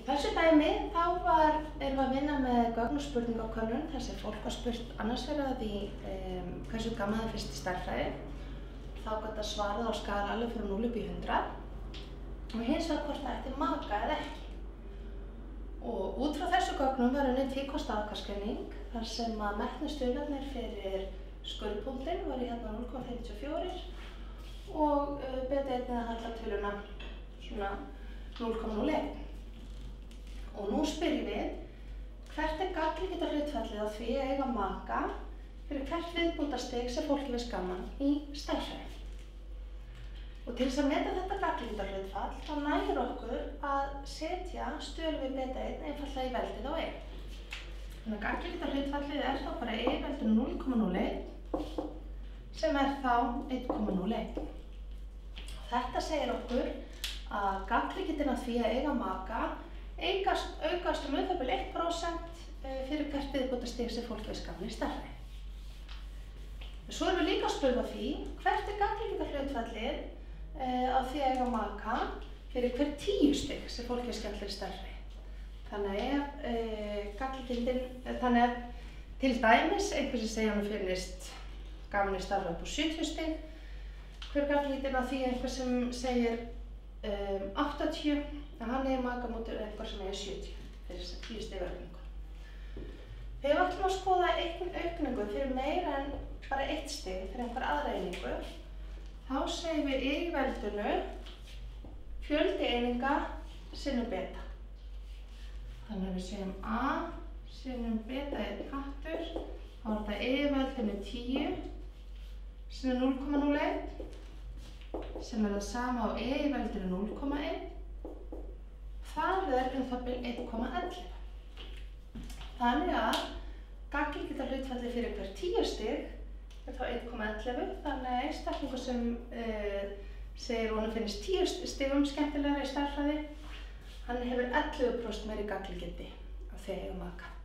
þessu dæmi þá erum við að vinna með gögn og spurningakönnun þar sem fólk var spurt annars vegar að því hversu gaman það finnst í stærðfræði. Þá gat það svarað á skala alveg frá 0 upp í 100 og hins vegar hvort það ætti maka eða ekki. Og út frá þessu gögnum var unnin tvíkosta aðkastgreining þar sem að metnu stuðlarnir fyrir skurðpunktinn var í hérna 0,54 og beta-1 eða hallatöluna svona 0,01. Og nú spyrjum við hvert gagnrýningarhlutfallið á því að eiga maka fyrir hvert viðbótarstig sem fólki finnst gaman í stærðfræði. Og til þess að meta þetta gagnrýningarhlutfall þá nægir okkur að setja stölu við beta-1 einfaldlega í veldið á 1. Þannig að gagnrýningarhlutfallið er þá bara í veldinu 0,01 sem er þá 1,01. Þetta segir okkur að gagnrýningin af því að eiga maka aukast um 1% fyrir hvert viðbótarstig sem fólk finnst gaman í stærðfræði. Svo erum við líka að spurða því hvert gagnrýningarhlutfallið á því að eiga maka fyrir hver 10 stig sem fólk finnst skemmtileg í stærðfræði. Þannig að til dæmis einhver sem segja hann finnist gaman í stærðfræði upp á 70 stig, hver gagnrýningin af því einhver sem segir 80 en hann eigi maka móti einhver sem eigi 70 fyrir þess að 10 stig aukningu. Þegar við ætlum að skoða aukningu fyrir meira en bara 1 stig fyrir einhver aðra einingu, þá segjum við í veldinu fjöldi eininga sinnum beta. Þannig að við segjum a sinnum beta-1 hattur, þá er þetta í veldinu 10 sinnum 0,01 sem er það sama á í veldinu 0,1. Það er það bil 1,11. Þannig að gagnrýningarhlutfallið fyrir hver 10 stig er þá 1,11, þannig að einstaklingur sem segir honum finnst 10 stigum skemmtilegra í stærðfræði, hann hefur 11% meiri gagnrýni af því að eiga maka.